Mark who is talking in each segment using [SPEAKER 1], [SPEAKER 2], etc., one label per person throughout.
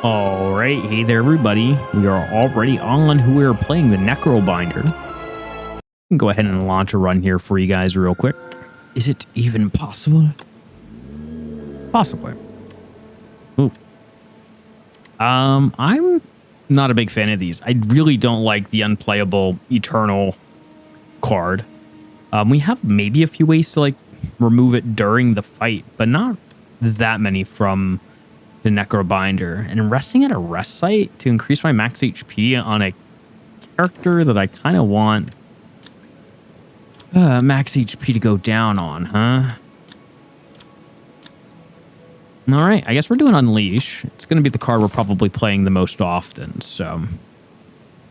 [SPEAKER 1] All right, hey there, everybody. We are already on. We are playing the Necrobinder. Go ahead and launch a run here for you guys real quick. Is it even possible? Possibly. Ooh. I'm not a big fan of these. I really don't like the unplayable Eternal card. We have maybe a few ways to like remove it during the fight, but not that many from the Necrobinder. And resting at a rest site to increase my max HP on a character that I kind of want max HP to go down on, huh? All right, I guess we're doing Unleash. It's going to be the card we're probably playing the most often, so.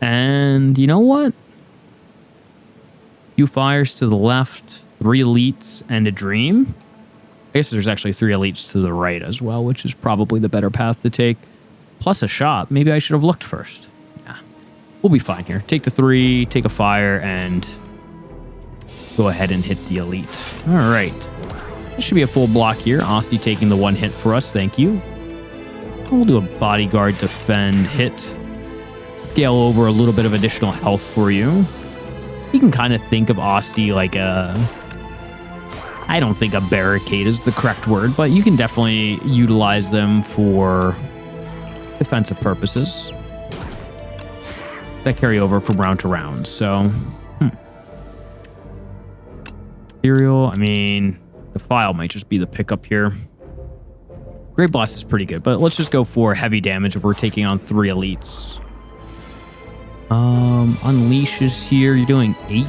[SPEAKER 1] And you know what? Few fires to the left, 3 elites, and a dream. I guess there's actually 3 elites to the right as well, which is probably the better path to take. Plus a shot. Maybe I should have looked first. Yeah, we'll be fine here. Take the 3, take a fire, and go ahead and hit the elite. All right. This should be a full block here. Asti taking the 1 hit for us. Thank you. We'll do a bodyguard defend hit. Scale over a little bit of additional health for you. You can kind of think of Asti like a... I don't think a barricade is the correct word, but you can definitely utilize them for defensive purposes that carry over from round to round. So, Ethereal, I mean... The file might just be the pickup here. Great Blast is pretty good, but let's just go for heavy damage if we're taking on 3 elites. Unleash is here. You're doing 8.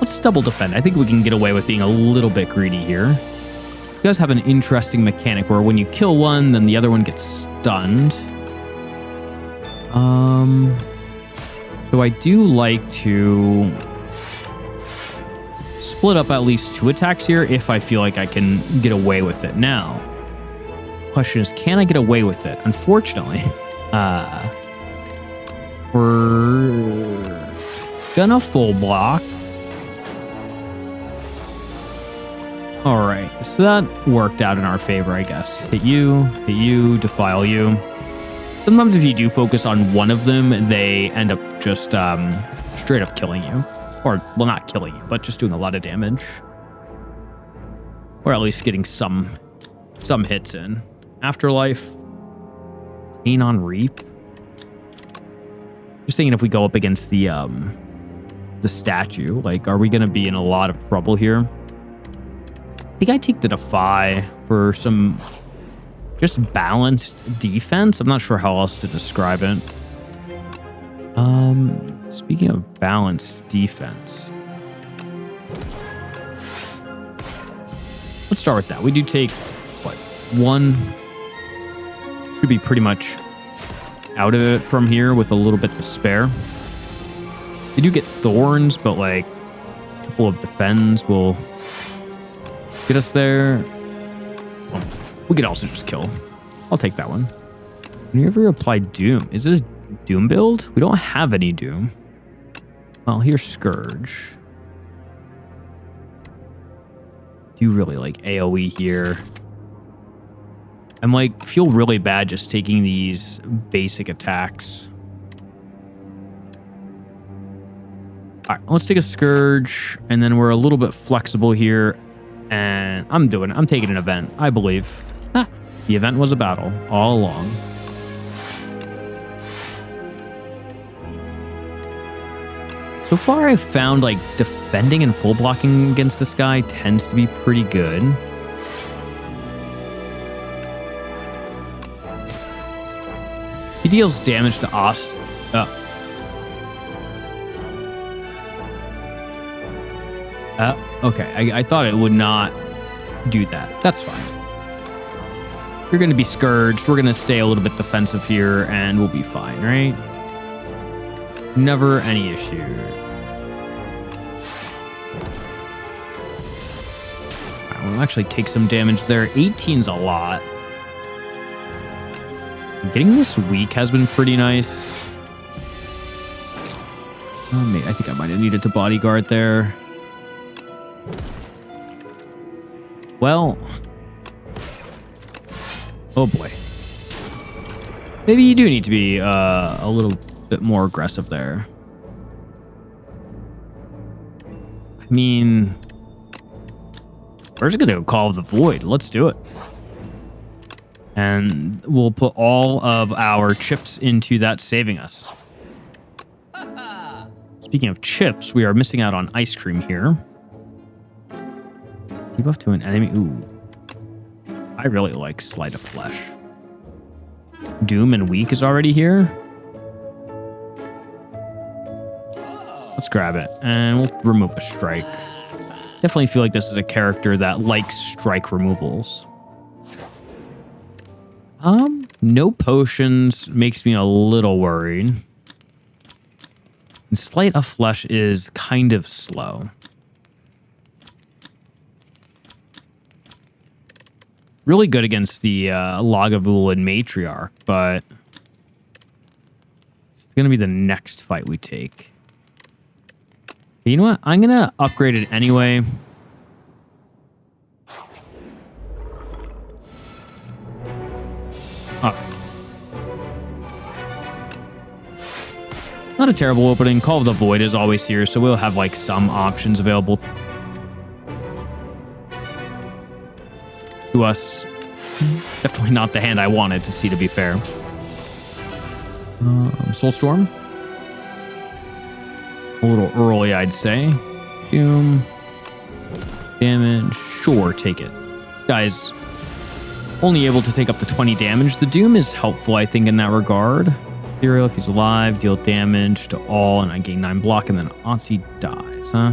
[SPEAKER 1] Let's double defend. I think we can get away with being a little bit greedy here. You guys have an interesting mechanic where when you kill one, then the other one gets stunned. So I do like to split up at least 2 attacks here if I feel like I can get away with it. Now, question is, can I get away with it? Unfortunately, we're gonna full block. All right, so that worked out in our favor, I guess. Hit you, defile you. Sometimes if you do focus on one of them, they end up just straight up killing you. Or, well, not killing you, but just doing a lot of damage. Or at least getting some hits in. Afterlife. Pain on Reap. Just thinking if we go up against the statue, like, are we going to be in a lot of trouble here? I think I take the Defy for some just balanced defense. I'm not sure how else to describe it. Speaking of balanced defense, let's start with that. We do take, what, 1? Should be pretty much out of it from here with a little bit to spare. We do get thorns, but like a couple of defends will get us there. Well, we could also just kill. I'll take that one. When you ever apply Doom, is it a Doom build? We don't have any Doom. Well, here's Scourge. Do you really like AoE here? I'm like, feel really bad just taking these basic attacks. All right, let's take a Scourge, and then we're a little bit flexible here. And I'm taking an event, I believe. Ah, the event was a battle all along. So far, I've found like defending and full blocking against this guy tends to be pretty good. He deals damage to us. Okay, I thought it would not do that. That's fine. You're going to be Scourged. We're going to stay a little bit defensive here, and we'll be fine, right? Never any issue. We'll actually take some damage there. 18's a lot. Getting this weak has been pretty nice. I think I might have needed to bodyguard there. Well, Oh boy. Maybe you do need to be a little bit more aggressive there. I mean, we're just gonna call the void. Let's do it. And we'll put all of our chips into that saving us. Speaking of chips, we are missing out on ice cream here. Debuff to an enemy. Ooh. I really like Sleight of Flesh. Doom and Weak is already here. Let's grab it. And we'll remove a strike. Definitely feel like this is a character that likes strike removals. No potions makes me a little worried. And Sleight of Flesh is kind of slow. Really good against the Lagavulin Matriarch, but it's going to be the next fight we take. You know what? I'm going to upgrade it anyway. Not a terrible opening. Call of the Void is always here, so we'll have like some options available to us. Definitely not the hand I wanted to see, to be fair. Soulstorm. A little early, I'd say. Doom. Damage. Sure, take it. This guy's only able to take up to 20 damage. The Doom is helpful, I think, in that regard. Ethereal, if he's alive, deal damage to all, and I gain 9 block, and then Otzi dies, huh?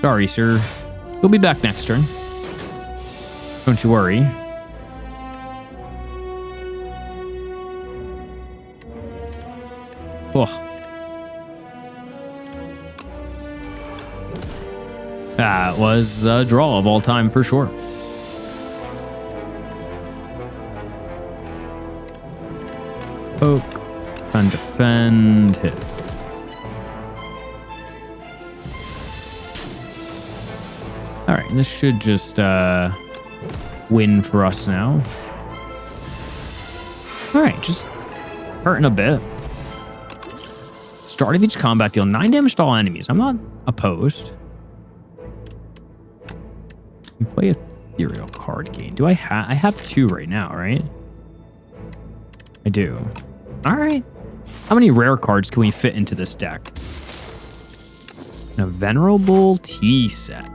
[SPEAKER 1] Sorry, sir. He'll be back next turn. Don't you worry. Oh. That was a draw of all time for sure. Poke, and defend, hit. All right, this should just win for us now. All right, just hurting a bit. Start of each combat, deal 9 damage to all enemies. I'm not opposed. You play Ethereal card game. Do I have 2 right now, right? I do. All right. How many rare cards can we fit into this deck? A Venerable Tea set.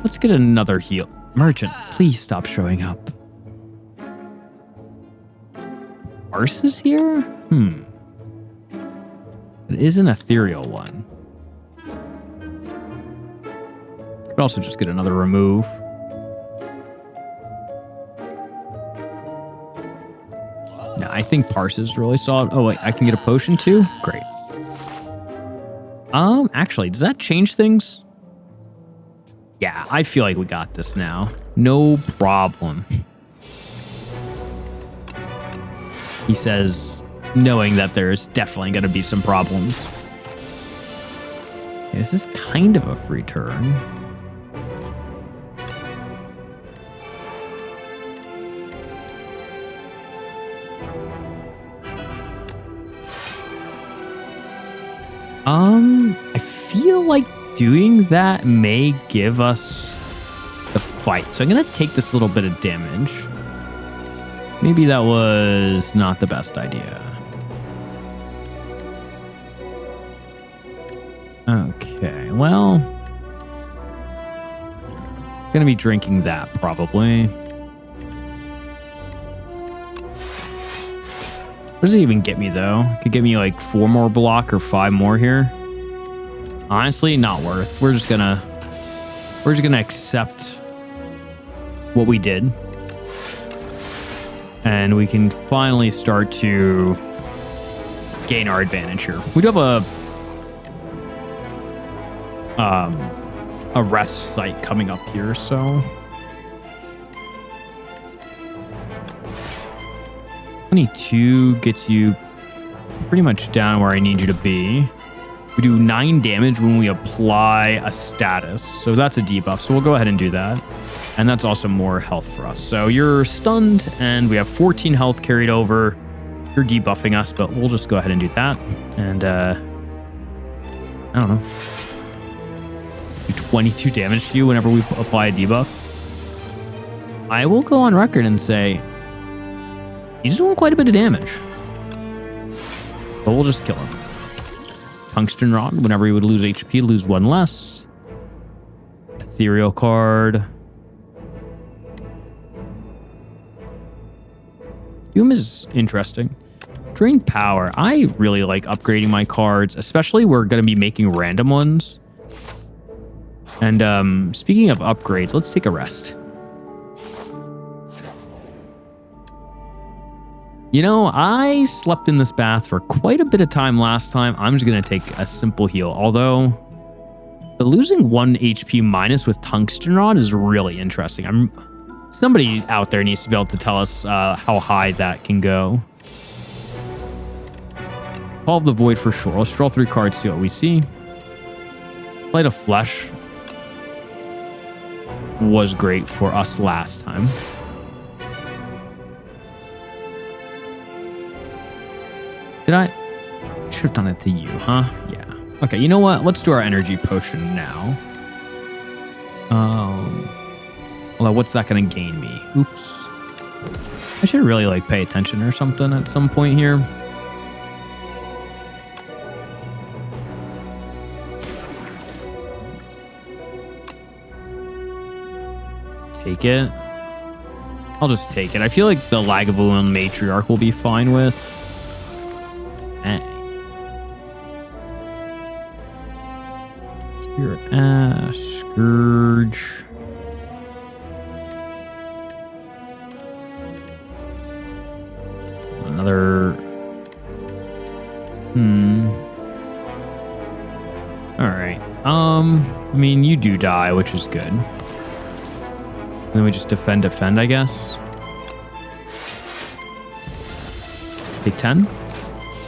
[SPEAKER 1] Let's get another heal. Merchant, please stop showing up. Arse is here? It is an ethereal one. Could also just get another remove. Yeah, I think Parse is really solid. Oh, wait, I can get a potion too? Great. Actually, does that change things? Yeah, I feel like we got this now. No problem. He says, knowing that there's definitely going to be some problems. Okay, this is kind of a free turn. I feel like doing that may give us the fight. So I'm going to take this little bit of damage. Maybe that was not the best idea. Okay, well, gonna be drinking that probably. What does it even get me though? Could get me like 4 more block or 5 more here. Honestly, not worth. We're just gonna accept what we did. And we can finally start to gain our advantage here. We do have a rest site coming up here, so 22 gets you pretty much down where I need you to be. We do 9 damage when we apply a status. So that's a debuff. So we'll go ahead and do that. And that's also more health for us. So you're stunned and we have 14 health carried over. You're debuffing us, but we'll just go ahead and do that. And I don't know. Do 22 damage to you whenever we apply a debuff. I will go on record and say he's doing quite a bit of damage. But we'll just kill him. Tungsten Rod, whenever you would lose HP, lose 1 less. Ethereal card. Doom is interesting. Drain power. I really like upgrading my cards, especially we're going to be making random ones. And speaking of upgrades, let's take a rest. You know, I slept in this bath for quite a bit of time last time. I'm just going to take a simple heal. Although, the losing 1 HP minus with Tungsten Rod is really interesting. Somebody out there needs to be able to tell us how high that can go. Call of the Void for sure. Let's draw 3 cards, see what we see. Sleight of Flesh was great for us last time. Did I? Should have done it to you, huh? Yeah. Okay, you know what? Let's do our energy potion now. Although, what's that going to gain me? Oops. I should really, like, pay attention or something at some point here. Take it. I'll just take it. I feel like the Lagavulin Matriarch will be fine with. Spirit Ash, Scourge. Another. Alright. I mean, you do die, which is good. And then we just defend, I guess. Take 10.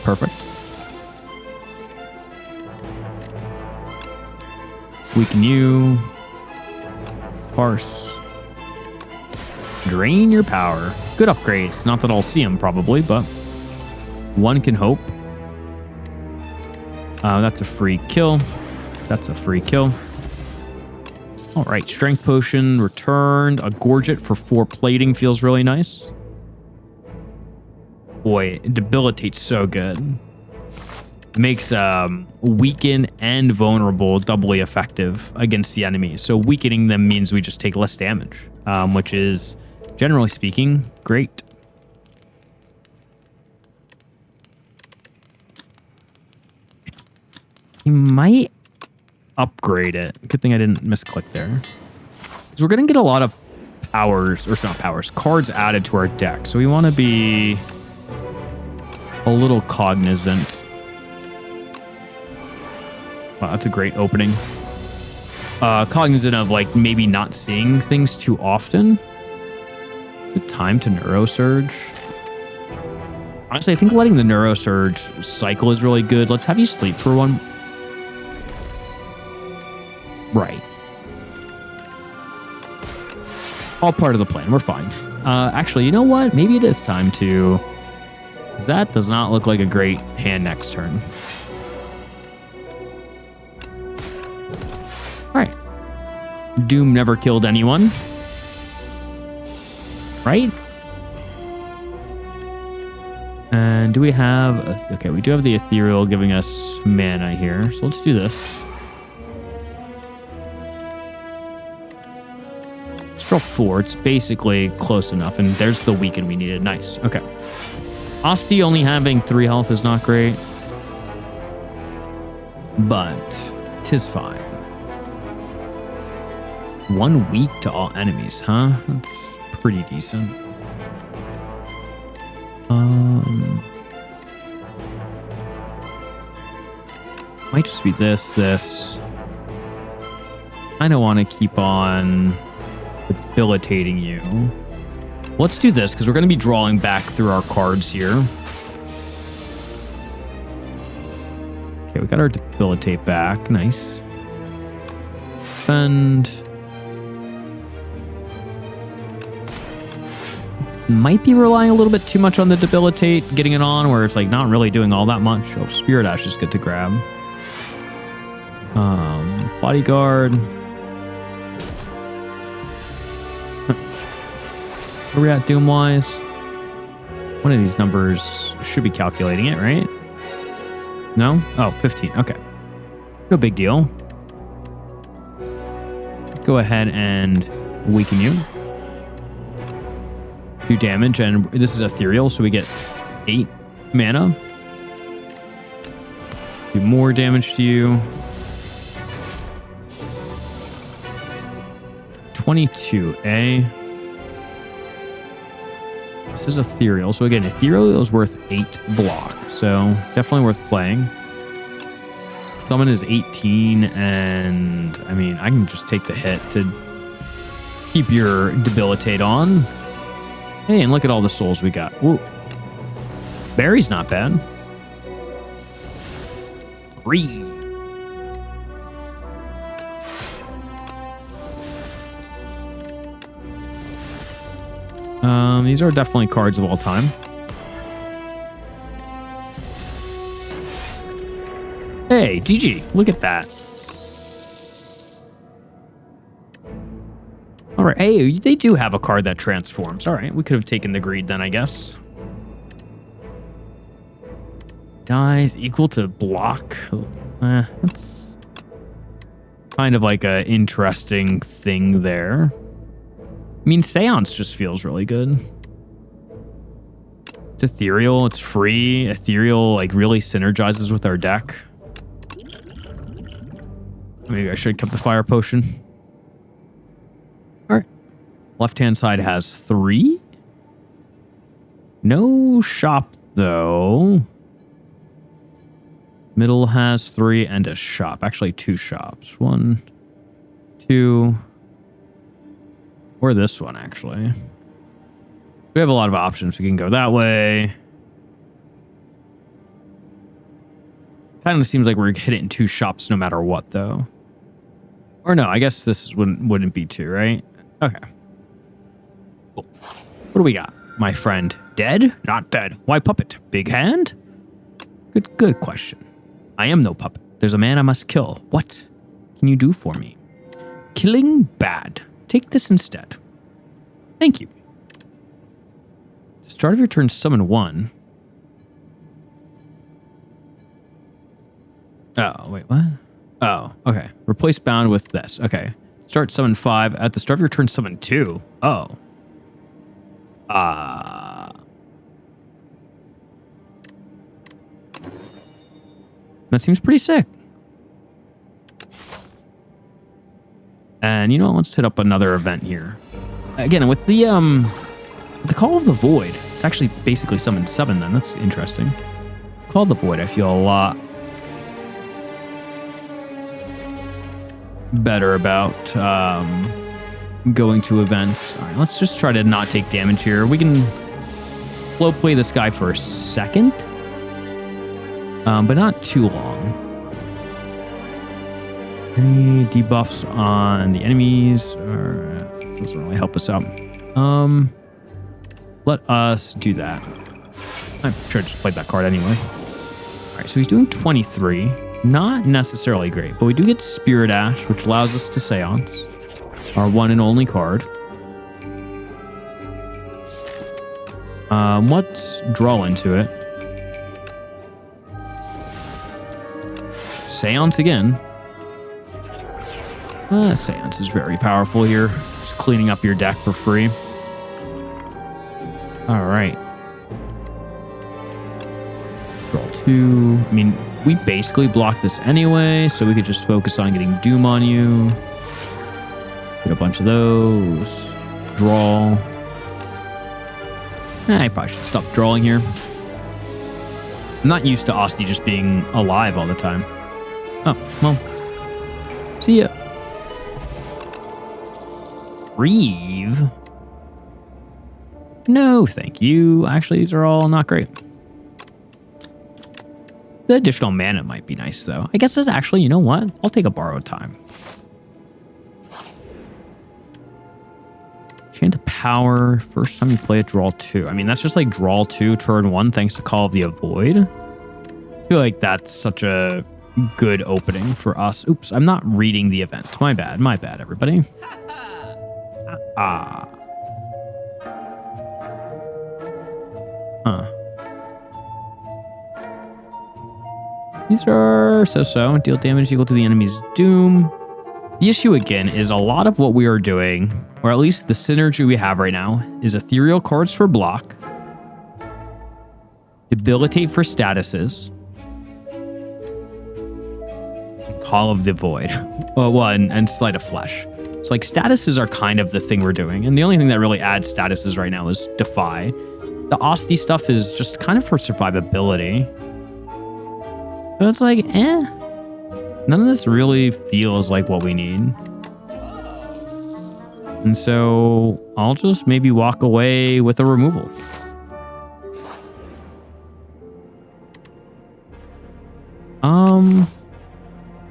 [SPEAKER 1] Perfect. Weaken you. Parse. Drain your power. Good upgrades. Not that I'll see them probably, but one can hope. That's a free kill. That's a free kill. All right, strength potion returned. A gorget for 4 plating feels really nice. Boy, it debilitates so good. It makes weaken and vulnerable doubly effective against the enemy. So weakening them means we just take less damage, which is, generally speaking, great. You might upgrade it. Good thing I didn't misclick there. Because we're going to get a lot of powers, or it's not powers, cards added to our deck. So we want to be a little cognizant. Wow, that's a great opening. Cognizant of, like, maybe not seeing things too often. The time to Neurosurge. Honestly, I think letting the Neurosurge cycle is really good. Let's have you sleep for one. Right. All part of the plan. We're fine. Actually, you know what? Maybe it is time to... Because that does not look like a great hand next turn. Alright. Doom never killed anyone. Right? And do we have... Okay, we do have the Ethereal giving us mana here. So let's do this. Let's draw 4. It's basically close enough. And there's the weaken we needed. Nice. Okay. Asti only having 3 health is not great. But 'tis fine. 1 weak to all enemies, huh? That's pretty decent. Might just be this. I don't want to keep on debilitating you. Let's do this, because we're going to be drawing back through our cards here. Okay, we got our debilitate back. Nice. And might be relying a little bit too much on the debilitate, getting it on where it's like not really doing all that much. Oh, Spirit Ash is good to grab. Bodyguard. Where are we at doom-wise? One of these numbers should be calculating it, right? No? Oh, 15. Okay. No big deal. Go ahead and weaken you. Do damage, and this is ethereal, so we get 8 mana. Do more damage to you. 22, This is ethereal, so again, ethereal is worth 8 block, so definitely worth playing. Summon is 18, and I mean, I can just take the hit to keep your debilitate on. Hey, and look at all the souls we got. Ooh. Berry's not bad. Breathe. These are definitely cards of all time. Hey, GG, look at that. All right, hey, they do have a card that transforms. All right, we could have taken the greed then, I guess. Dies equal to block. That's kind of like a interesting thing there. I mean, Seance just feels really good. It's ethereal, it's free. Ethereal, like, really synergizes with our deck. Maybe I should have kept the fire potion. All right. Left-hand side has 3. No shop, though. Middle has 3 and a shop. Actually, 2 shops. 1, 2... Or this one, actually. We have a lot of options. We can go that way. Kind of seems like we're hitting 2 shops no matter what, though. Or no, I guess this wouldn't be 2, right? Okay. Cool. What do we got, my friend? Dead? Not dead. Why puppet? Big hand? Good question. I am no puppet. There's a man I must kill. What can you do for me? Killing bad. Take this instead. Thank you. At the start of your turn, summon 1. Oh, wait, what? Oh, okay. Replace bound with this. Okay. Start summon 5. At the start of your turn, summon 2. Oh. That seems pretty sick. And you know what? Let's hit up another event here. Again, with the Call of the Void, it's actually basically summoned 7 then. That's interesting. Call of the Void, I feel a lot better about going to events. All right, let's just try to not take damage here. We can slow play this guy for a second, but not too long. Any debuffs on the enemies? Or, this doesn't really help us out. Let us do that. I'm sure I just played that card anyway. All right, so he's doing 23. Not necessarily great, but we do get Spirit Ash, which allows us to Seance. Our one and only card. Let's draw into it. Seance again. Seance is very powerful here. Just cleaning up your deck for free. All right. Draw 2. I mean, we basically block this anyway, so we could just focus on getting Doom on you. Get a bunch of those. Draw. I probably should stop drawing here. I'm not used to Asti just being alive all the time. Oh, well. See ya. Reeve. No, thank you. Actually, these are all not great. The additional mana might be nice, though. I guess it's actually, you know what? I'll take a borrowed time. Chant of Power. First time you play it, draw 2. I mean, that's just like draw 2, turn 1, thanks to Call of the Avoid. I feel like that's such a good opening for us. Oops, I'm not reading the event. My bad, everybody. Huh. These are so-so. Deal damage equal to the enemy's doom. The issue, again, is a lot of what we are doing, or at least the synergy we have right now, is ethereal cards for block, debilitate for statuses, Call of the Void, and Sleight of Flesh. So, like, statuses are kind of the thing we're doing, and the only thing that really adds statuses right now is Defy. The Osti stuff is just kind of for survivability. So it's like, none of this really feels like what we need. And so I'll just maybe walk away with a removal.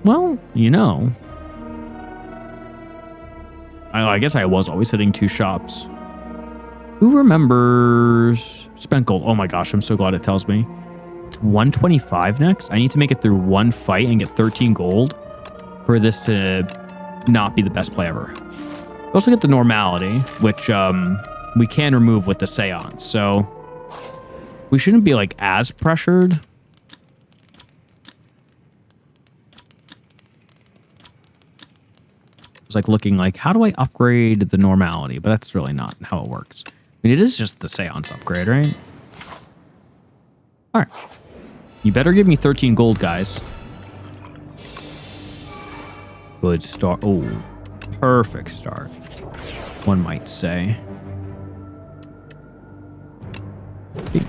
[SPEAKER 1] Well, you know, I guess I was always hitting 2 shops. Who remembers spent gold? Oh my gosh, I'm so glad it tells me. It's 125 next. I need to make it through 1 fight and get 13 gold for this to not be the best play ever. We also get the normality, which we can remove with the seance. So we shouldn't be like as pressured. It's like looking like, how do I upgrade the normality? But that's really not how it works. I mean, it is just the seance upgrade, right? All right. You better give me 13 gold, guys. Good start. Oh, perfect start, one might say.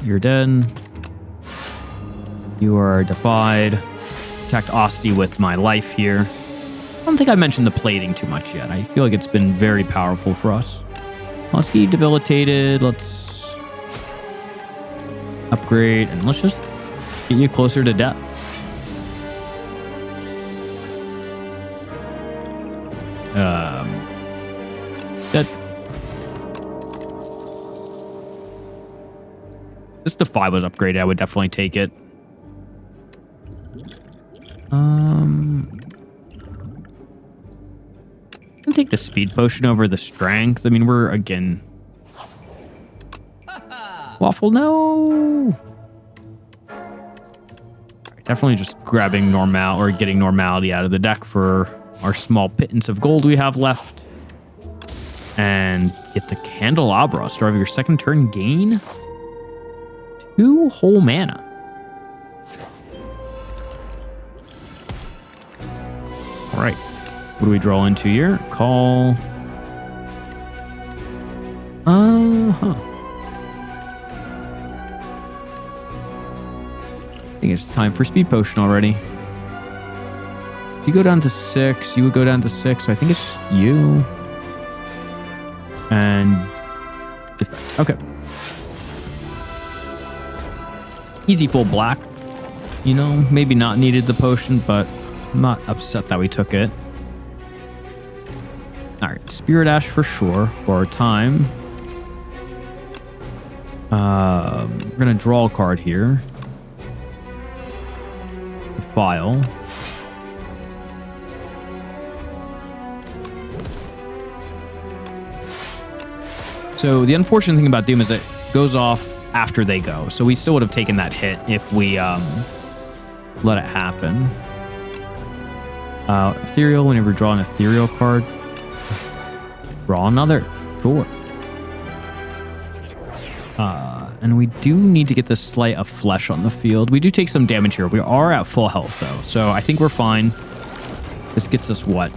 [SPEAKER 1] You're dead. You are defied. Protect Osti with my life here. I don't think I mentioned the plating too much yet. I feel like it's been very powerful for us. Osti debilitated. Let's upgrade and let's just get you closer to death. That this Defy was upgraded, I would definitely take it. I'll take the speed potion over the strength. I mean, we're again. Waffle, no. Right, definitely just grabbing normal or getting normality out of the deck for our small pittance of gold we have left. And get the Candelabra. Start of your second turn, gain 2 whole mana. All right. What do we draw into here? Call. I think it's time for speed potion already. So you go down to 6. You would go down to 6. So I think it's just you. And okay. Easy full black. You know, maybe not needed the potion, but I'm not upset that we took it. All right, Spirit Ash for sure for our time. We're gonna draw a card here. File. So the unfortunate thing about Doom is it goes off after they go. So we still would have taken that hit if we let it happen. Ethereal, whenever you draw an ethereal card, draw another. Sure. And we do need to get the Sleight of Flesh on the field. We do take some damage here. We are at full health, though. So I think we're fine. This gets us what?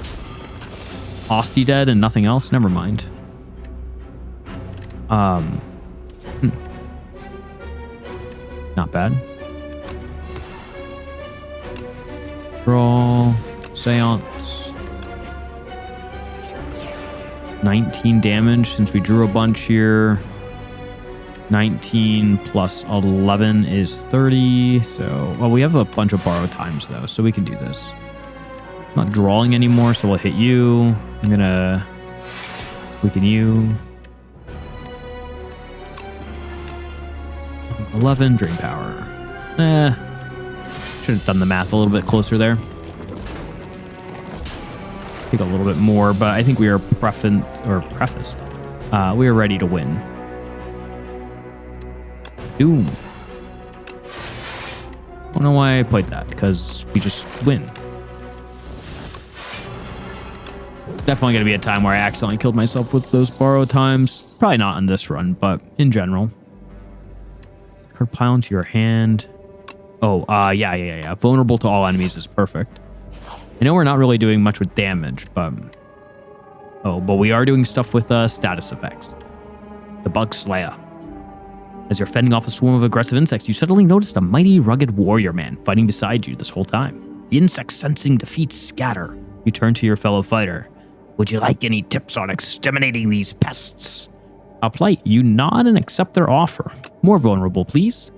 [SPEAKER 1] Osti dead and nothing else? Never mind. Not bad. Draw. Seance. 19 damage since we drew a bunch here. 19 plus 11 is 30. So, well, we have a bunch of borrow times though, so we can do this. I'm not drawing anymore, so we'll hit you. I'm gonna weaken you. 11, drain power. Should have done the math a little bit closer there. Take a little bit more, but I think we are prefaced. We are ready to win. Doom. I don't know why I played that, because we just win. Definitely going to be a time where I accidentally killed myself with those borrow times. Probably not on this run, but in general. Card pile into your hand. Oh, yeah. Vulnerable to all enemies is perfect. I know we're not really doing much with damage, but... Oh, but we are doing stuff with status effects. The Bug Slayer. As you're fending off a swarm of aggressive insects, you suddenly noticed a mighty, rugged warrior man fighting beside you this whole time. The insects, sensing defeat, scatter. You turn to your fellow fighter. Would you like any tips on exterminating these pests? I'll polite. You nod and accept their offer. More vulnerable, please.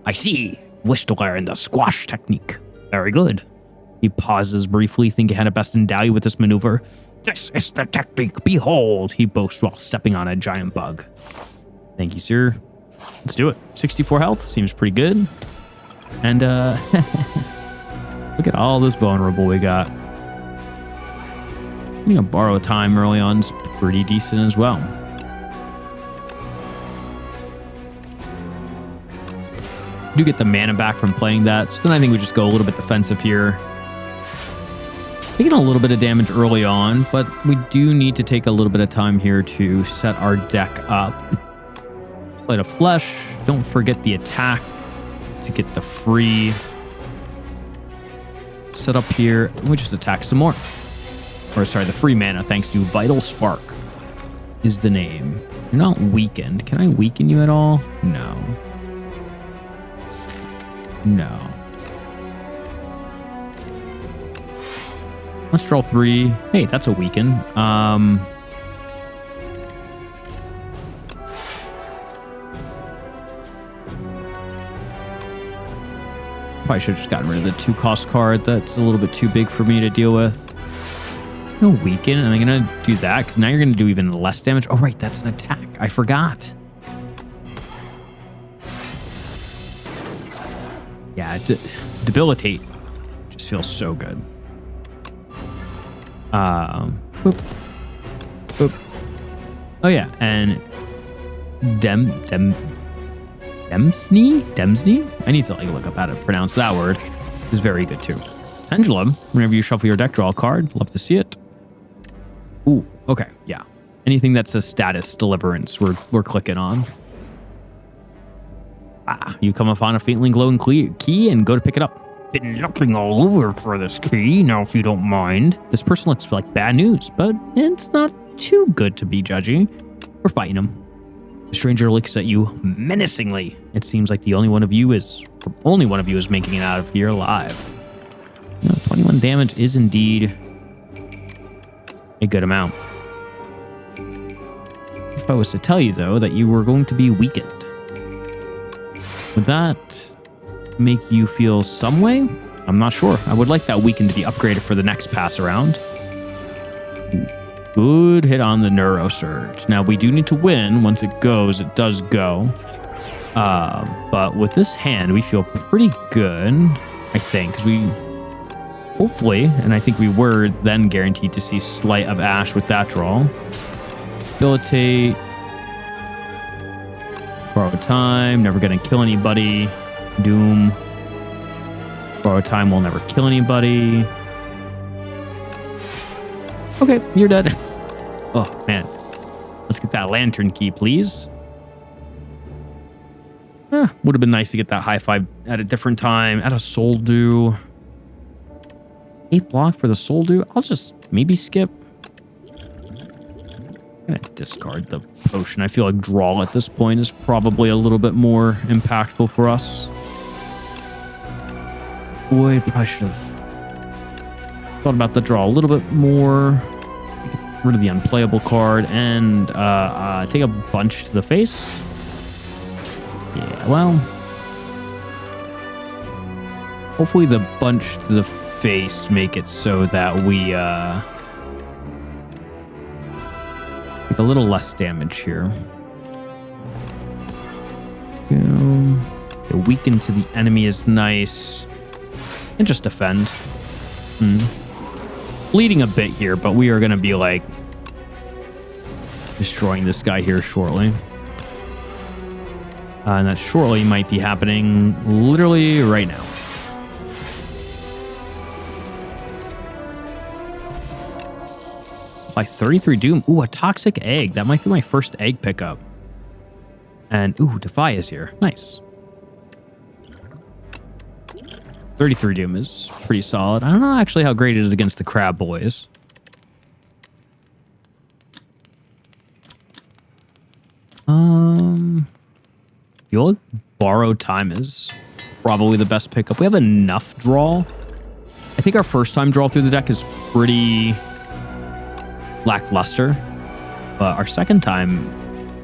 [SPEAKER 1] I see. Wish to learn the squash technique. Very good. He pauses briefly, thinking how to best endow you with this maneuver. This is the technique. Behold, he boasts while stepping on a giant bug. Thank you, sir. Let's do it. 64 health seems pretty good. And look at all this vulnerable we got. Getting a borrow time early on is pretty decent as well. Do get the mana back from playing that, so then I think we just go a little bit defensive here. Taking a little bit of damage early on, but we do need to take a little bit of time here to set our deck up. Sleight of Flesh. Don't forget the attack to get the free set up here. We just attack some more. Or sorry, the free mana thanks to Vital Spark is the name. You're not weakened. Can I weaken you at all? No. No. Let's draw 3. Hey, that's a weaken. Probably should have just gotten rid of the 2-cost card. That's a little bit too big for me to deal with. No weaken. Am I going to do that? Because now you're going to do even less damage. Oh, right. That's an attack. I forgot. Yeah, debilitate just feels so good. Boop. Boop. Oh yeah, and Demsney? I need to like look up how to pronounce that word. Is very good too. Pendulum. Whenever you shuffle your deck, draw a card. Love to see it. Ooh, okay, yeah. Anything that's a status deliverance, we're clicking on. You come upon a faintly glowing key and go to pick it up. Been looking all over for this key, now if you don't mind. This person looks like bad news, but it's not too good to be judgy. We're fighting him. The stranger looks at you menacingly. It seems like the only one of you is making it out of here alive. 21 damage is indeed a good amount. If I was to tell you, though, that you were going to be weakened, would that make you feel some way? I'm not sure. I would like that weaken to be upgraded for the next pass around. Good hit on the Neuro Surge. Now, we do need to win. Once it goes, it does go. But with this hand, we feel pretty good, I think, because we hopefully, and I think we were then guaranteed to see Sleight of Ash with that draw. Debilitate. Borrow time, never gonna kill anybody. Doom. Borrow time will never kill anybody. Okay, you're dead. Oh, man. Let's get that lantern key, please. Would have been nice to get that high five at a different time. At a soul dew. 8 block for the soul dew. I'll just maybe skip. I'm gonna discard the potion. I feel like draw at this point is probably a little bit more impactful for us. Boy, probably should have thought about the draw a little bit more. Get rid of the unplayable card and take a bunch to the face. Yeah, well, hopefully the bunch to the face make it so that we take a little less damage here. The weaken to the enemy is nice. And just defend. Bleeding a bit here, but we are going to be like destroying this guy here shortly. And that shortly might be happening literally right now. By 33 Doom. Ooh, a toxic egg. That might be my first egg pickup. And ooh, Defy is here. Nice. 33 Doom is pretty solid. I don't know actually how great it is against the crab boys. Feel like Borrowed Time is probably the best pickup. We have enough draw. I think our first time draw through the deck is pretty lackluster, but our second time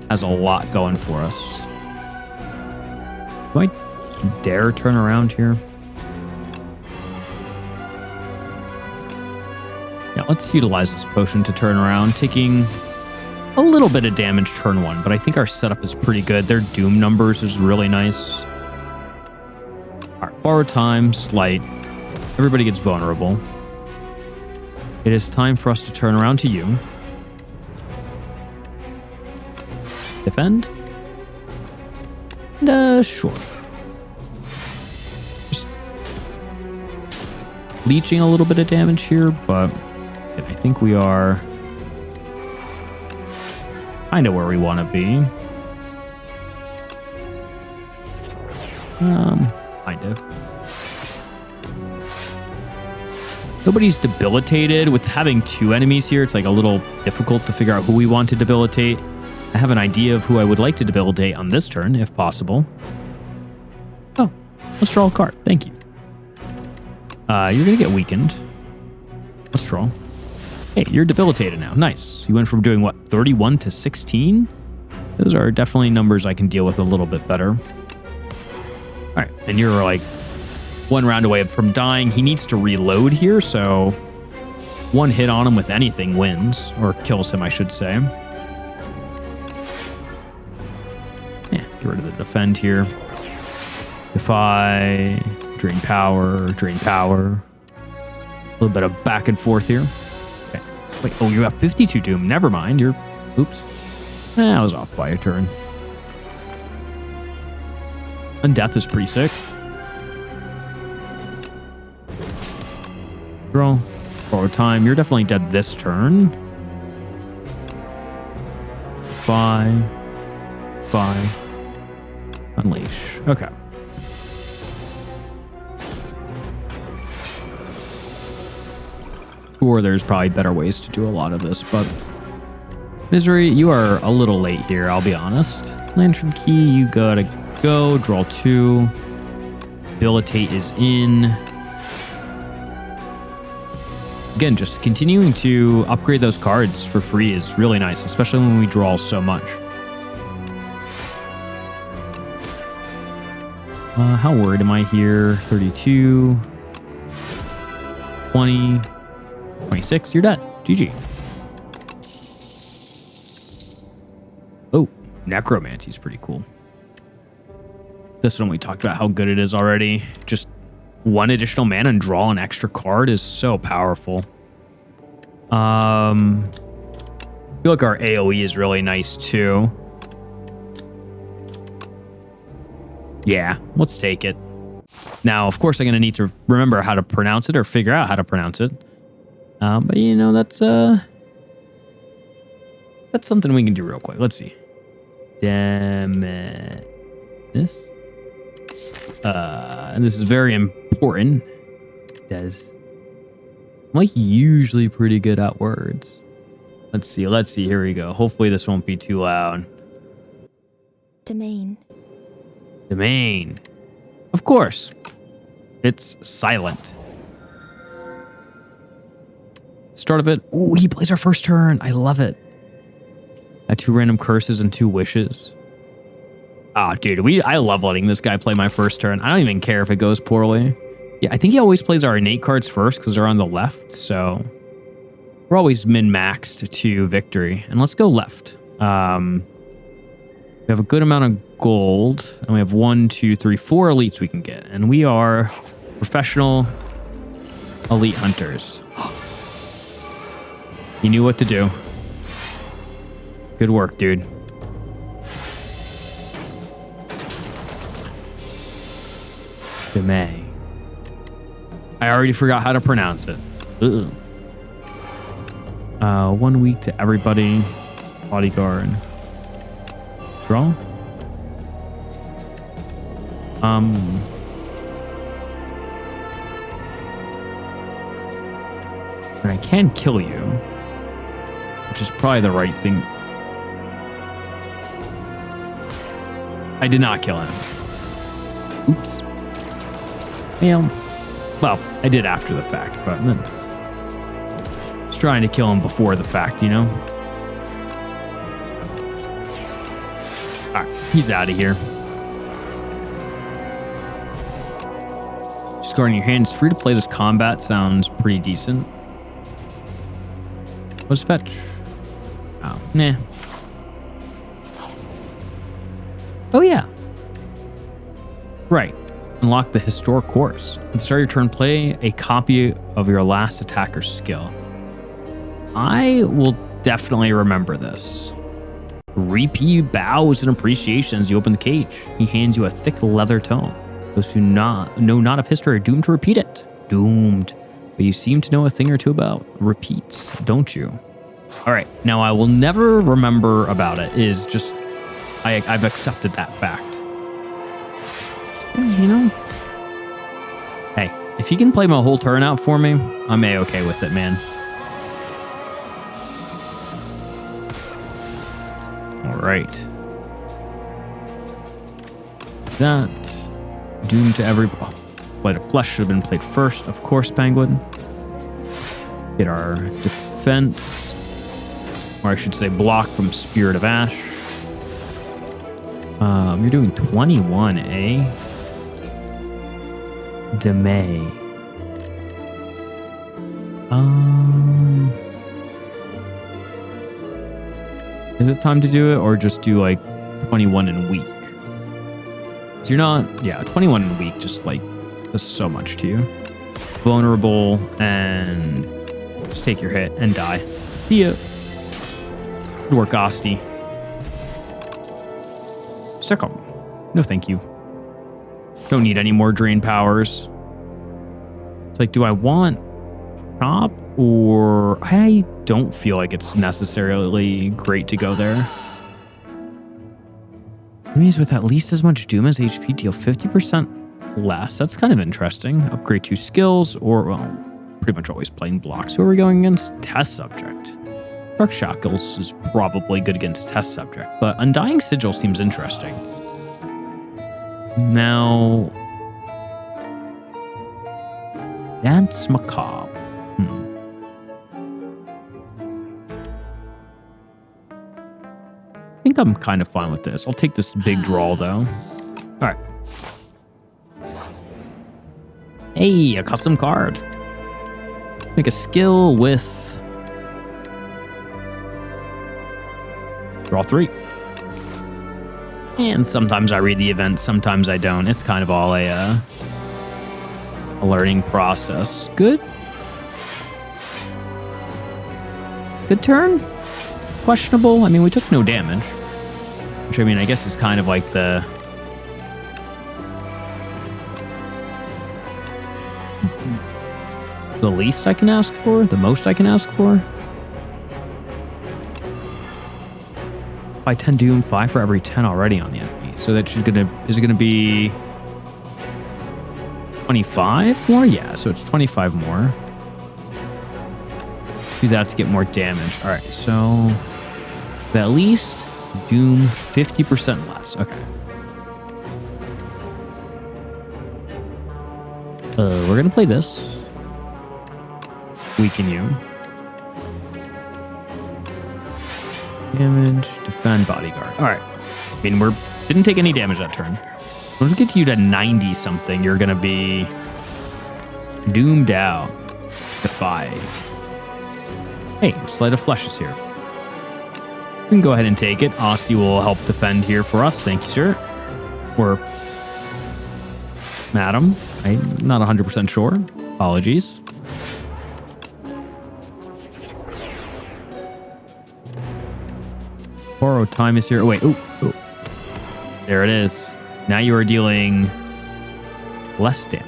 [SPEAKER 1] has a lot going for us. Do I dare turn around here? Yeah, let's utilize this potion to turn around, taking a little bit of damage turn one, but I think our setup is pretty good. Their Doom numbers is really nice. All right, Borrowed Time, Slight. Everybody gets vulnerable. It is time for us to turn around to you. Defend. And, sure. Just leeching a little bit of damage here, but I think we are kind of where we want to be. Kind of. Nobody's debilitated. With having two enemies here, it's like a little difficult to figure out who we want to debilitate. I have an idea of who I would like to debilitate on this turn, if possible. Oh, let's draw a card. Thank you. You're going to get weakened. Let's draw. Hey, you're debilitated now. Nice. You went from doing, what, 31 to 16? Those are definitely numbers I can deal with a little bit better. All right, and you're like one round away from dying. He needs to reload here, so one hit on him with anything wins, or kills him, I should say. Yeah, get rid of the defend here. Defy, drain power, drain power. A little bit of back and forth here. Okay. Wait, oh, you have 52 Doom. Never mind. You're, oops. I was off by a turn. Undeath is pretty sick. Draw. Borrowed Time. You're definitely dead this turn. 5. Unleash. Okay. Or there's probably better ways to do a lot of this, but Misery, you are a little late here, I'll be honest. Lantern Key, you gotta go. Draw 2. Debilitate is in. Again, just continuing to upgrade those cards for free is really nice, especially when we draw so much. How worried am I here? 32, 20, 26. You're dead. GG. Oh, Necromancy is pretty cool. This one we talked about how good it is already. Just one additional mana and draw an extra card is so powerful. I feel like our AoE is really nice too. Yeah, let's take it. Now, of course, I'm going to need to remember how to pronounce it or figure out how to pronounce it. But, you know, that's something we can do real quick. Let's see. Damn it. This. And this is very important. I'm like usually pretty good at words. Let's see. Here we go. Hopefully this won't be too loud.
[SPEAKER 2] Domain.
[SPEAKER 1] Of course. It's silent. Start of it. Ooh, he plays our first turn. I love it. At 2 random curses and 2 wishes. Ah, dude, I love letting this guy play my first turn. I don't even care if it goes poorly. Yeah, I think he always plays our innate cards first because they're on the left. So we're always min-maxed to victory. And let's go left. We have a good amount of gold. And we have 1, 2, 3, 4 elites we can get. And we are professional elite hunters. He knew what to do. Good work, dude. Demay. I already forgot how to pronounce it. Ugh. 1 week to everybody. Bodyguard. Draw. And I can kill you, which is probably the right thing. I did not kill him. Oops. Well, I did after the fact, but that's... I was trying to kill him before the fact, you know? Alright, he's out of here. Discarding your hand is free to play this combat. Sounds pretty decent. What's fetch? Oh, nah. Oh, yeah. Right. Unlock the historic course. At the start of your turn, play a copy of your last attacker's skill. I will definitely remember this. Repeat bows and appreciation as you open the cage. He hands you a thick leather tome. Those who know not of history are doomed to repeat it. Doomed. But you seem to know a thing or two about repeats, don't you? All right. Now, I will never remember about it. Is just... I've accepted that fact. You know? Hey, if he can play my whole turn out for me, I'm A-okay with it, man. All right. That. Doom to every... Oh, Sleight of Flesh should have been played first, of course, Penguin. Get our defense. Or I should say block from Spirit of Ash. You're doing 21, eh? Demay. Is it time to do it or just do like 21 and weak? Because you're not, yeah, 21 and weak just like does so much to you. Vulnerable and just take your hit and die. See ya. Good work, Asti. Second. No, thank you. Don't need any more drain powers. It's like, do I want chop or I don't feel like it's necessarily great to go there. Enemies with at least as much doom as HP deal 50% less. That's kind of interesting. Upgrade 2 skills or, well, pretty much always plain blocks. Who are we going against? Test subject. Dark Shackles is probably good against test subject, but Undying Sigil seems interesting. Now, that's macabre. I think I'm kind of fine with this. I'll take this big draw, though. All right. Hey, a custom card. Let's make a skill with... Draw 3. And sometimes I read the event, sometimes I don't. It's kind of all a learning process. Good. Good turn. Questionable. I mean, we took no damage. Which, I mean, I guess is kind of like the least I can ask for, the most I can ask for. By 10 doom, 5 for every 10 already on the enemy. So that should is it gonna be 25 more? Yeah, so it's 25 more. Do that to get more damage. All right, so at least doom 50% less. Okay. We're gonna play this. Weaken you. Damage, defend, bodyguard. All right. I mean, we're Didn't take any damage that turn. Once we get you to 90 something, you're gonna be doomed out. Defy. Hey, Sleight of Flesh is here. We can go ahead and take it. Asti will help defend here for us. Thank you, sir. Or madam. I'm not 100% sure. Apologies. Borrow time is here. Oh, wait. Ooh. There it is. Now you are dealing less damage.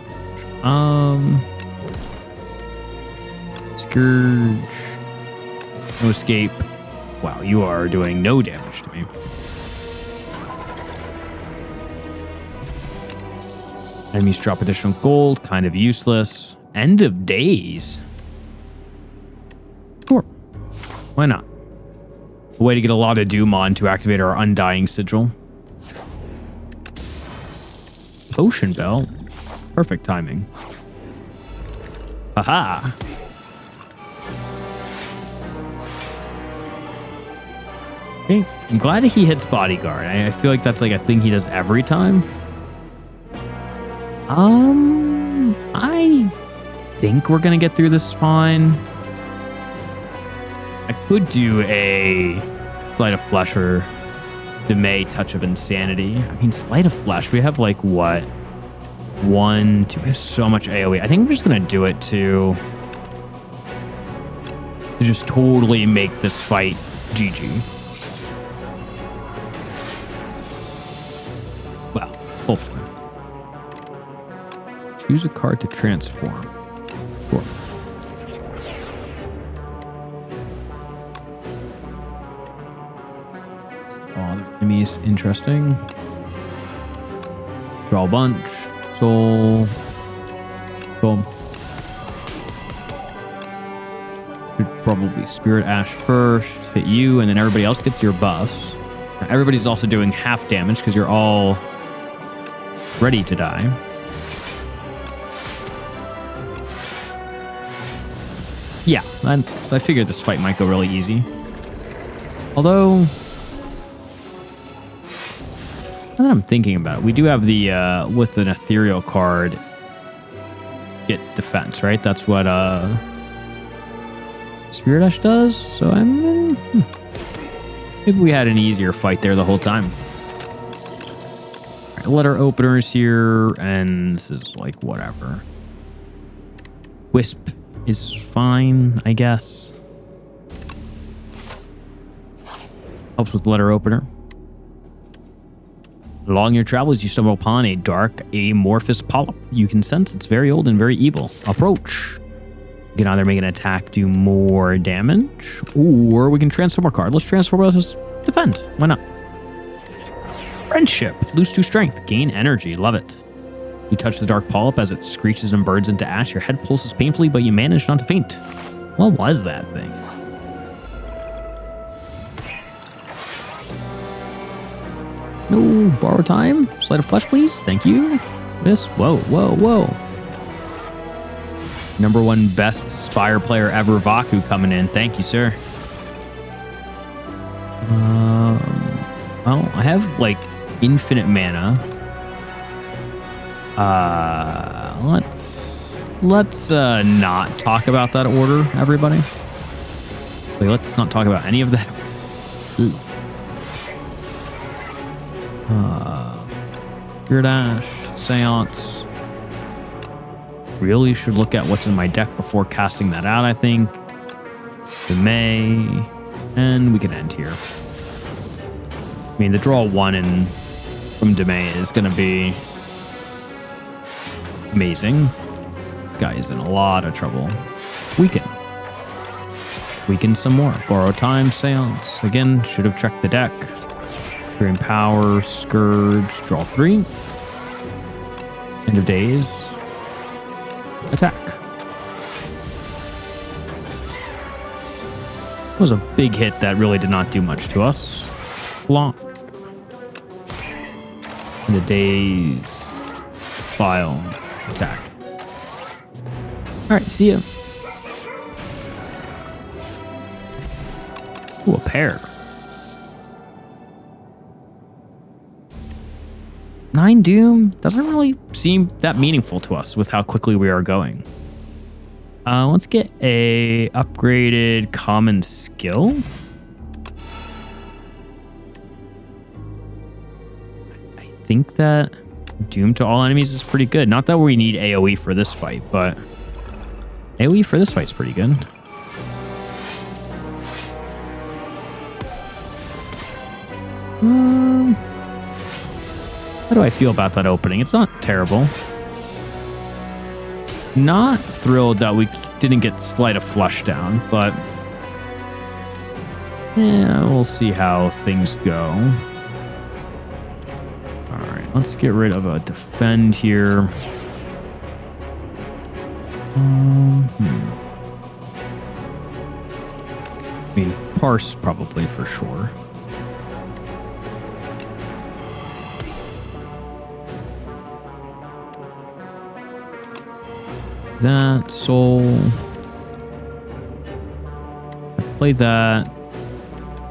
[SPEAKER 1] Scourge. No escape. Wow, you are doing no damage to me. Enemies drop additional gold. Kind of useless. End of days. Sure. Why not? A way to get a lot of doom on to activate our Undying Sigil. Potion belt. Perfect timing. Aha. Okay. I'm glad he hits bodyguard. I feel like that's like a thing he does every time. I think we're gonna get through this fine. I could do a Sleight of Flesh or the May Touch of Insanity. I mean, Sleight of Flesh, we have like what? 1, 2, we have so much AoE. I think I'm just gonna do it to just totally make this fight GG. Well, hopefully. Choose a card to transform. Sure. Oh, the enemies, interesting. Draw a bunch. Soul. Boom. Should probably Spirit Ash first. Hit you, and then everybody else gets your buffs. Now, everybody's also doing half damage because you're all ready to die. Yeah, I figured this fight might go really easy. Although, now that I'm thinking about it, we do have the, with an ethereal card, get defense, right? That's what, Spirit Ash does. So maybe we had an easier fight there the whole time. All right, letter openers here, and this is like whatever. Wisp is fine, I guess. Helps with letter opener. Along your travels, you stumble upon a dark, amorphous polyp. You can sense it's very old and very evil. Approach. You can either make an attack, do more damage, or we can transform our card. Let's transform, let's just defend. Why not? Friendship. Lose 2 strength. Gain energy. Love it. You touch the dark polyp as it screeches and burns into ash. Your head pulses painfully, but you manage not to faint. What was that thing? No, borrow time. Sleight of Flesh, please. Thank you. This. Whoa. #1 best Spire player ever, Vaku, coming in. Thank you, sir. Well, I have like infinite mana. Let's not talk about that order, everybody. Like, let's not talk about any of that. Spirit Ash, Seance. Really should look at what's in my deck before casting that out, I think. The May, and we can end here. I mean, the draw 1 and from Demay is going to be amazing. This guy is in a lot of trouble. Weaken some more. Borrow time, Seance. Again, should have checked the deck. Drain power, Scourge, draw 3. End of days. Attack. It was a big hit that really did not do much to us. Block. End of days. File. Attack. Alright, see ya. Ooh, a pair. 9 Doom doesn't really seem that meaningful to us with how quickly we are going. Let's get a upgraded common skill. I think that Doom to all enemies is pretty good. Not that we need AoE for this fight, but AoE for this fight's pretty good. How do I feel about that opening? It's not terrible. Not thrilled that we didn't get Sleight of Flesh down, but yeah, we'll see how things go. All right, let's get rid of a defend here. I mean, parse probably for sure. That soul. I play that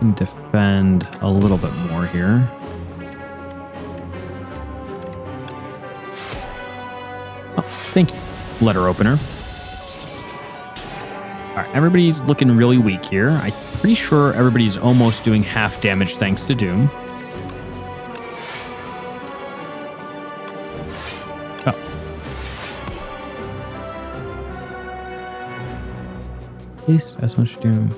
[SPEAKER 1] and defend a little bit more here. Oh, thank you. Letter opener. All right, everybody's looking really weak here. I'm pretty sure everybody's almost doing half damage thanks to Doom. At least as much Doom.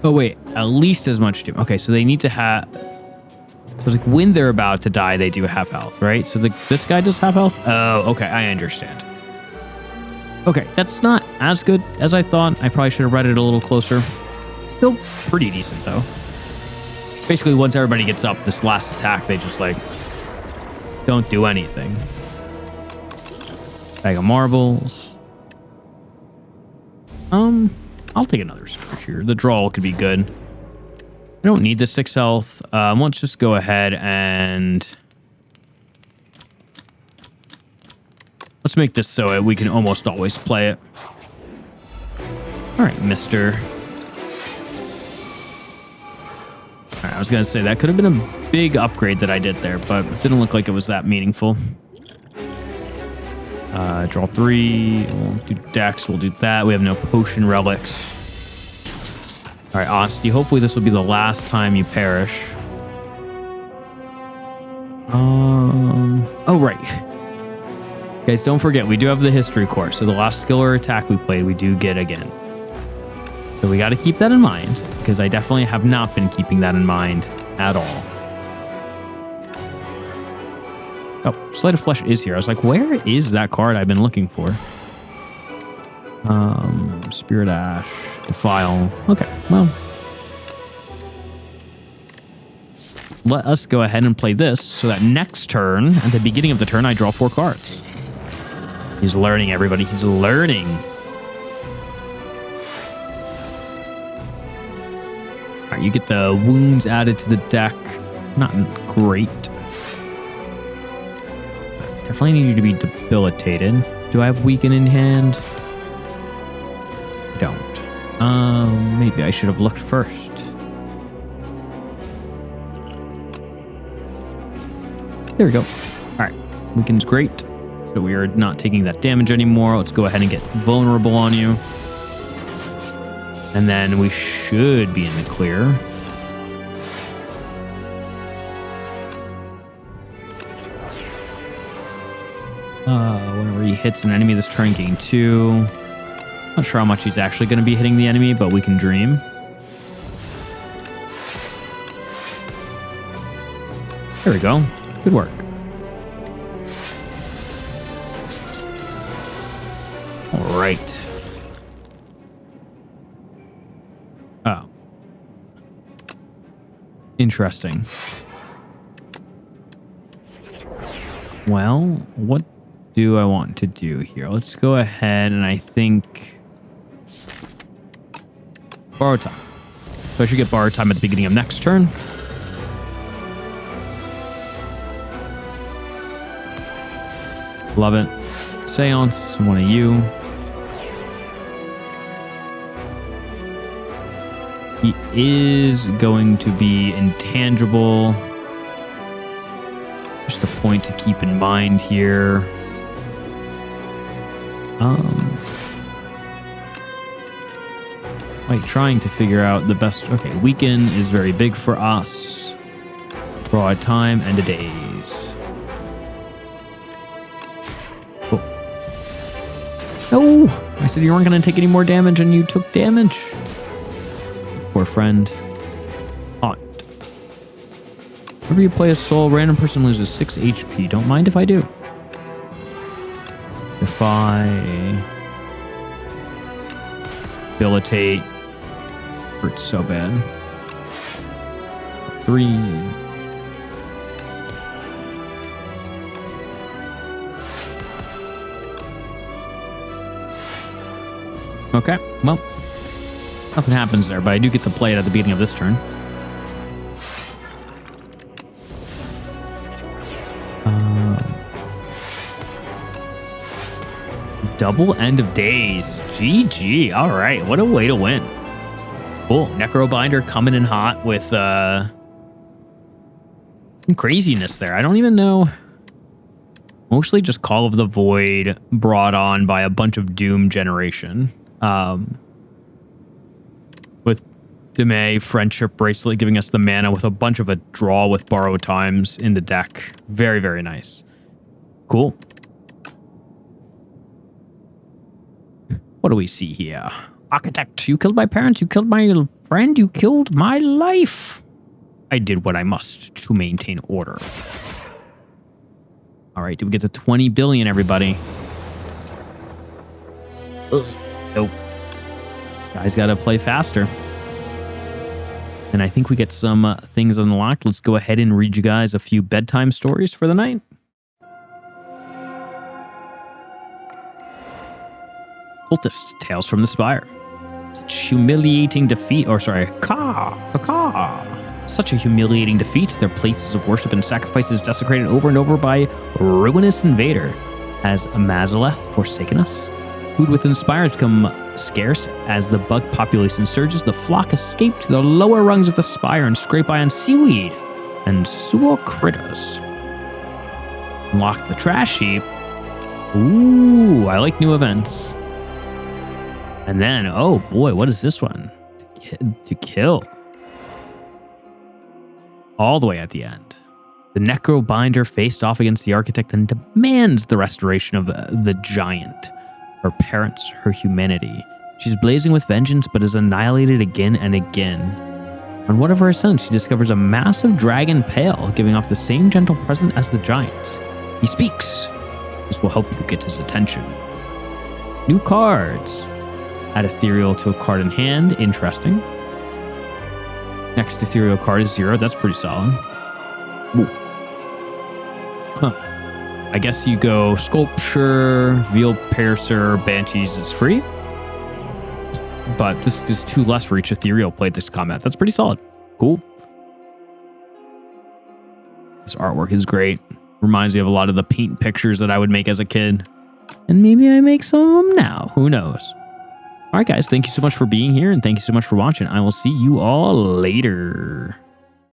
[SPEAKER 1] Oh, wait. At least as much Doom. Okay, so they need to have... So it's like when they're about to die, they do half health, right? So this guy does half health? Oh, okay. I understand. Okay, that's not as good as I thought. I probably should have read it a little closer. Still pretty decent, though. Basically, once everybody gets up, this last attack, they just, like, don't do anything. Bag of marbles. I'll take another scourge here. The draw could be good. I don't need the 6 health. Let's just go ahead and let's make this so we can almost always play it. All right, mister. All right, I was gonna say that could have been a big upgrade that I did there, but it didn't look like it was that meaningful. Draw 3. We'll do Dex. We'll do that. We have no potion relics. All right, Osti. Hopefully this will be the last time you perish. Oh, right. Guys, don't forget, we do have the history course. So the last skill or attack we played, we do get again. So we got to keep that in mind, because I definitely have not been keeping that in mind at all. Oh, Sleight of Flesh is here. I was like, where is that card I've been looking for? Spirit Ash, Defile. Okay, well. Let us go ahead and play this so that next turn, at the beginning of the turn, I draw 4 cards. He's learning, everybody. He's learning. All right, you get the wounds added to the deck. Not great. Definitely need you to be debilitated. Do I have weaken in hand? I don't. Maybe I should have looked first. There we go. All right, weaken's great. So we are not taking that damage anymore. Let's go ahead and get vulnerable on you. And then we should be in the clear. Whenever he hits an enemy this turn, gain 2. Not sure how much he's actually going to be hitting the enemy, but we can dream. There we go. Good work. All right. Oh. Interesting. Well, what do I want to do here? Let's go ahead and I think borrow time. So I should get borrow time at the beginning of next turn. Love it. Seance, one of you. He is going to be intangible. Just a point to keep in mind here. Like trying to figure out the best. Okay, weekend is very big for us. Draw a time and a days. Oh. No! I said you weren't going to take any more damage and you took damage. Poor friend. Hot. Whenever you play a soul, random person loses 6 HP. Don't mind if I do. If I debilitate, hurts so bad. 3. Okay, well, nothing happens there, but I do get to play it at the beginning of this turn. Double end of days. GG. All right, what a way to win. Cool. Necrobinder coming in hot with some craziness there. I don't even know. Mostly just Call of the Void brought on by a bunch of Doom generation. With Demay, Friendship Bracelet giving us the mana with a bunch of a draw with Borrow Times in the deck. Very, very nice. Cool. What do we see here? Architect, you killed my parents, you killed my friend, you killed my life. I did what I must to maintain order. All right, did we get to 20 billion, everybody? Ugh, nope. Guys gotta play faster. And I think we get some things unlocked. Let's go ahead and read you guys a few bedtime stories for the night. Cultist, Tales from the Spire. Such humiliating defeat, or sorry, Such a humiliating defeat. Their places of worship and sacrifices desecrated over and over by ruinous invader. Has Mazaleth forsaken us? Food within the spire has become scarce as the bug population surges. The flock escape to the lower rungs of the spire and scrape by on seaweed and sewer critters. Unlock the trash heap. Ooh, I like new events. And then, oh boy, what is this one? To kill. All the way at the end. The Necrobinder faced off against the Architect and demands the restoration of the giant. Her parents, her humanity. She's blazing with vengeance, but is annihilated again and again. On one of her ascents, she discovers a massive dragon pale, giving off the same gentle presence as the giant. He speaks. This will help you get his attention. New cards. Add ethereal to a card in hand. Interesting. Next ethereal card is 0. That's pretty solid. Ooh. Huh. I guess you go Sculpture, Veil Piercer, Banshees is free. But this is 2 less for each ethereal played this combat. That's pretty solid. Cool. This artwork is great. Reminds me of a lot of the paint pictures that I would make as a kid. And maybe I make some of them now. Who knows? All right, guys, thank you so much for being here, and thank you so much for watching. I will see you all later.